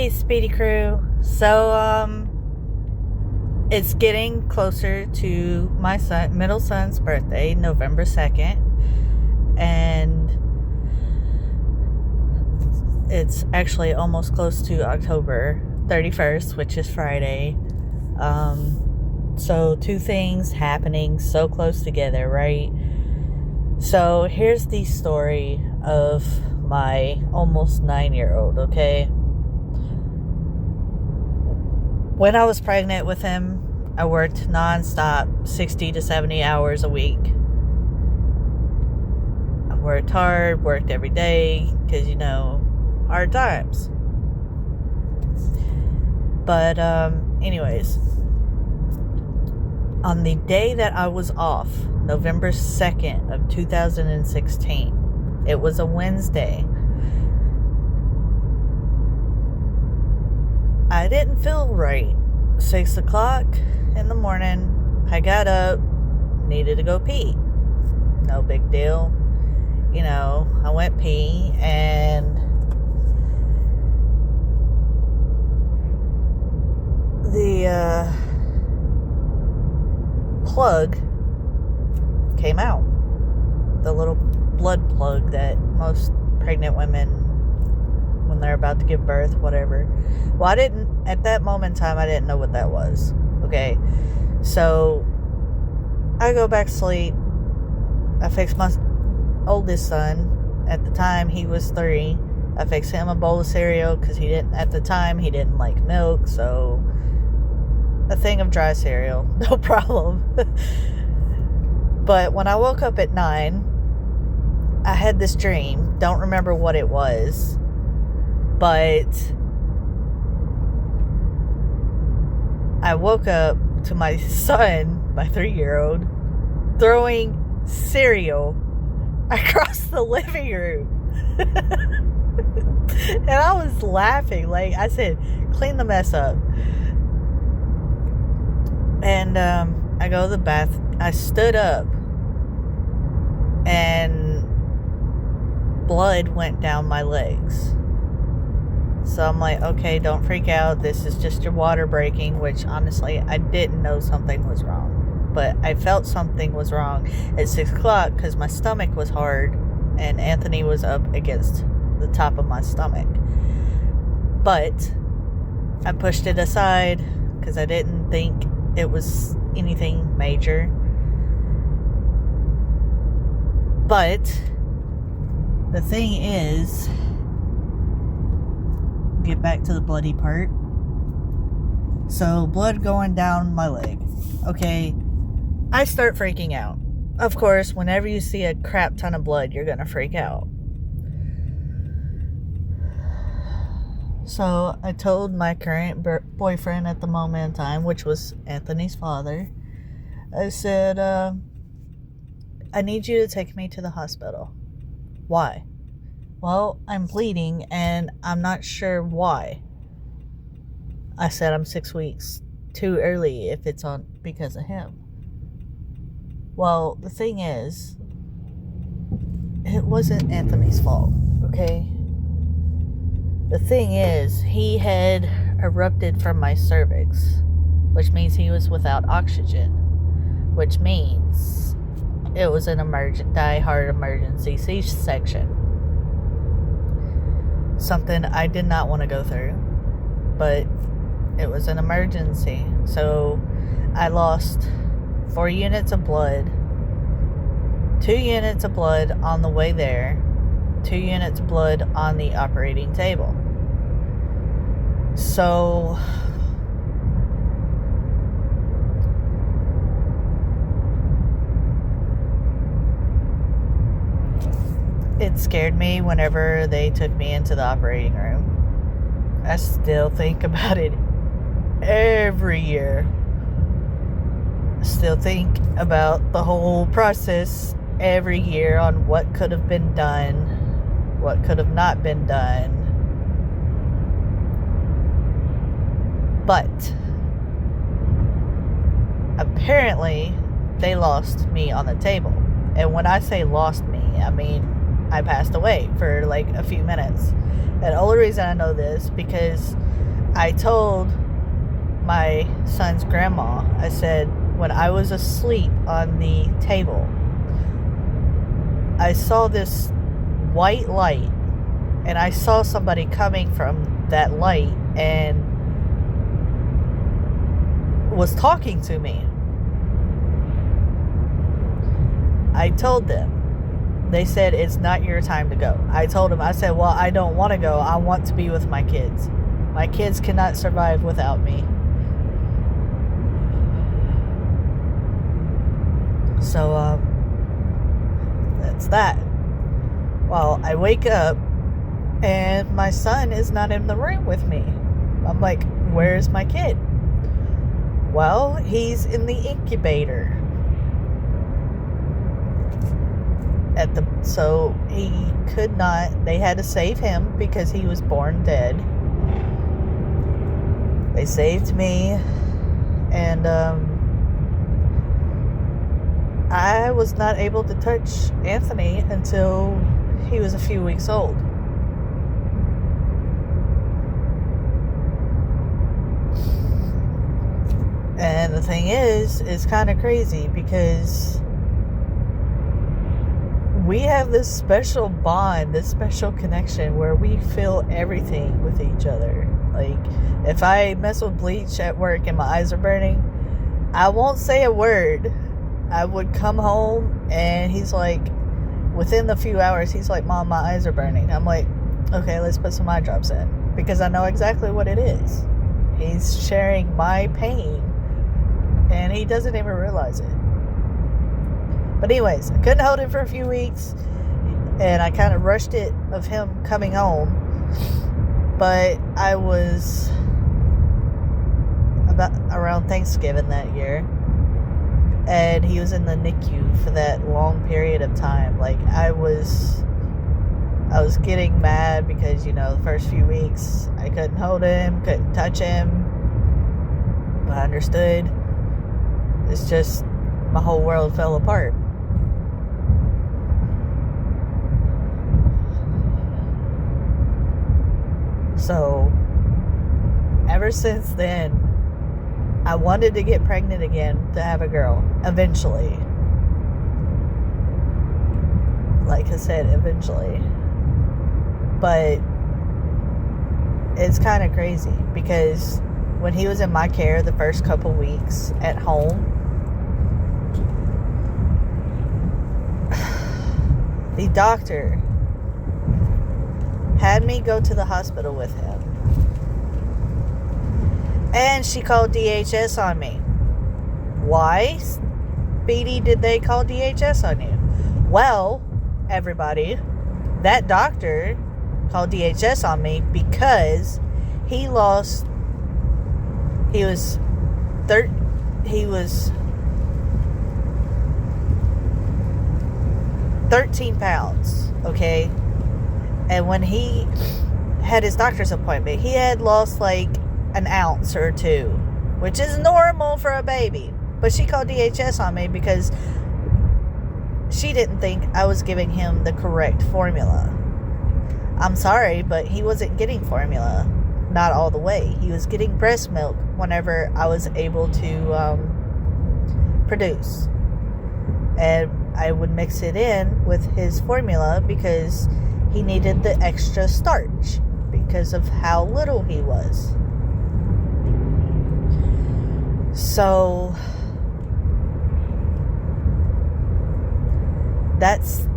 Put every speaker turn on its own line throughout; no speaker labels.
Hey, Speedy Crew. So, it's getting closer to my middle son's birthday, November 2nd. And it's actually almost close to October 31st, which is Friday. So two things happening so close together, right? So here's the story of my almost 9-year-old, okay? When I was pregnant with him, I worked nonstop, 60 to 70 hours a week. I worked hard, worked every day, because, hard times. But, anyways, on the day that I was off, November 2nd of 2016, it was a Wednesday, I didn't feel right. 6 o'clock in the morning, I got up, needed to go pee. No big deal. I went pee, and the plug came out. The little blood plug that most pregnant women, when they're about to give birth, whatever. Well, at that moment in time, I didn't know what that was. Okay. So, I go back to sleep. I fix my oldest son. At the time, he was 3. I fixed him a bowl of cereal because he didn't like milk. So, a thing of dry cereal. No problem. But when I woke up at 9, I had this dream. Don't remember what it was. But I woke up to my son, my 3-year-old, throwing cereal across the living room. And I was laughing. Like I said, clean the mess up. And I go to the bath. I stood up, and blood went down my legs. So I'm like, okay, don't freak out. This is just your water breaking, which honestly, I didn't know something was wrong. But I felt something was wrong at 6 o'clock because my stomach was hard and Anthony was up against the top of my stomach. But I pushed it aside because I didn't think it was anything major. But the thing is, get back to the bloody part. So, blood going down my leg. Okay, I start freaking out. Of course, whenever you see a crap ton of blood, you're gonna freak out. So, I told my current boyfriend at the moment in time, which was Anthony's father, I said, I need you to take me to the hospital. Why? Well, I'm bleeding, and I'm not sure why. I said I'm 6 weeks too early if it's on because of him. Well, the thing is, it wasn't Anthony's fault, okay? The thing is, he had erupted from my cervix, which means he was without oxygen, which means it was an die-hard emergency C-section. Something I did not want to go through, but it was an emergency. So I lost 4 units of blood, 2 units of blood on the way there, 2 units of blood on the operating table. So it scared me whenever they took me into the operating room. I still think about it every year. I still think about the whole process every year on what could have been done, what could have not been done. But apparently they lost me on the table. And when I say lost me, I mean I passed away for like a few minutes. And the only reason I know this because I told my son's grandma, I said, when I was asleep on the table, I saw this white light, and I saw somebody coming from that light and was talking to me. I told them. They said, it's not your time to go. I told them, I said, well, I don't want to go. I want to be with my kids. My kids cannot survive without me. So, that's that. Well, I wake up and my son is not in the room with me. I'm like, where's my kid? Well, he's in the incubator. So he could not, they had to save him because he was born dead. They saved me, and I was not able to touch Anthony until he was a few weeks old. And the thing is, it's kind of crazy because we have this special bond, this special connection where we feel everything with each other. Like, if I mess with bleach at work and my eyes are burning, I won't say a word. I would come home and he's like, within the few hours, he's like, Mom, my eyes are burning. I'm like, okay, let's put some eye drops in. Because I know exactly what it is. He's sharing my pain and he doesn't even realize it. But anyways, I couldn't hold him for a few weeks, and I kind of rushed it of him coming home. But I was about around Thanksgiving that year, and he was in the NICU for that long period of time. Like, I was getting mad because, you know, the first few weeks I couldn't hold him, couldn't touch him. But I understood. It's just my whole world fell apart. So, ever since then, I wanted to get pregnant again to have a girl, eventually. Like I said, eventually. But it's kind of crazy because when he was in my care the first couple weeks at home, the doctor had me go to the hospital with him. And she called DHS on me. Why, Speedy, did they call DHS on you? Well, everybody, that doctor called DHS on me because he was 13 pounds, okay? And when he had his doctor's appointment, he had lost like an ounce or two, which is normal for a baby. But she called DHS on me because she didn't think I was giving him the correct formula. I'm sorry, but he wasn't getting formula. Not all the way. He was getting breast milk whenever I was able to produce. And I would mix it in with his formula because he needed the extra starch because of how little he was. So that's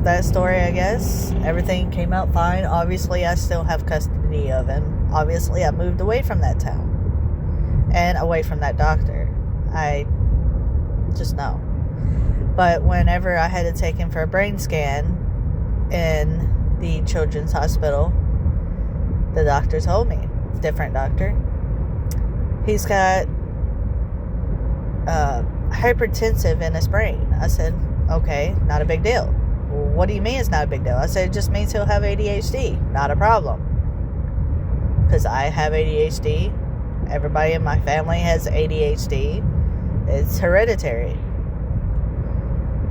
that story, I guess. Everything came out fine. Obviously, I still have custody of him. Obviously, I moved away from that town and away from that doctor. I just know. But whenever I had to take him for a brain scan in the children's hospital, the doctor told me, different doctor, he's got hypertensive in his brain. I said, okay, not a big deal. Well, what do you mean it's not a big deal? I said, it just means he'll have ADHD. Not a problem. Because I have ADHD. Everybody in my family has ADHD. It's hereditary.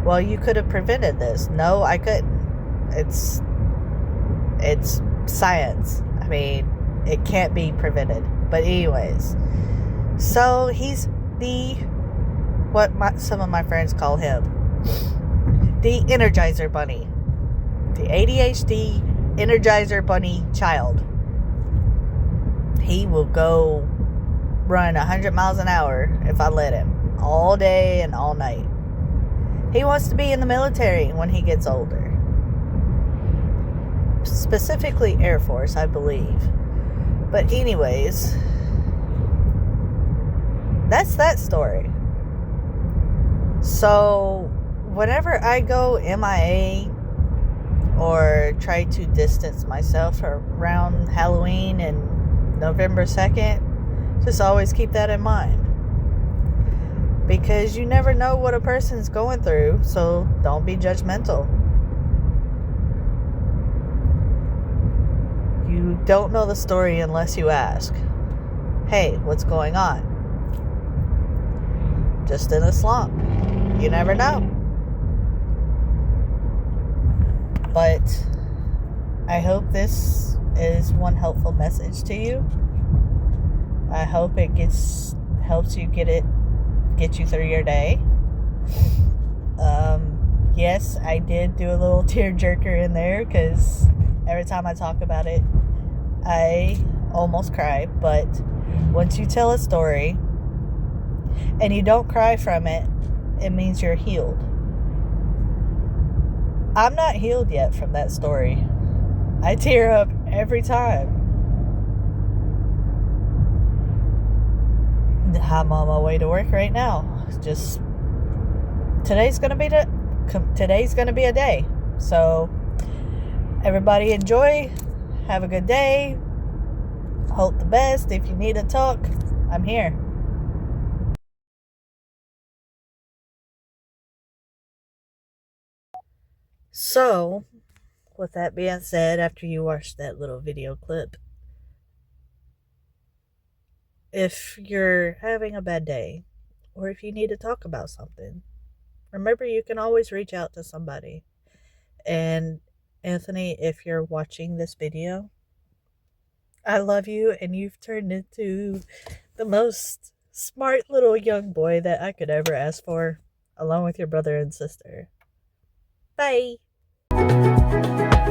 Well, you could have prevented this. No, I couldn't. It's science. I mean, it can't be prevented. But anyways, so he's some of my friends call him, the Energizer Bunny. The ADHD Energizer Bunny child. He will go run 100 miles an hour if I let him, all day and all night. He wants to be in the military when he gets older. Specifically Air Force, I believe. But anyways, that's that story. So whenever I go MIA or try to distance myself around Halloween and November 2nd, just always keep that in mind. Because you never know what a person's going through, so don't be judgmental. You don't know the story unless you ask, hey, what's going on? Just in a slump. You never know. But I hope this is one helpful message to you. I hope it helps you get you through your day. Yes, I did do a little tearjerker in there because every time I talk about it, I almost cry. But once you tell a story and you don't cry from it, it means you're healed. I'm not healed yet from that story. I tear up every time. I'm on my way to work right now. Just today's gonna be a day. So everybody enjoy. Have a good day. Hope the best. If you need to talk, I'm here. So, with that being said, after you watch that little video clip, if you're having a bad day or if you need to talk about something, remember you can always reach out to somebody. And Anthony, if you're watching this video, I love you and you've turned into the most smart little young boy that I could ever ask for, along with your brother and sister. Bye.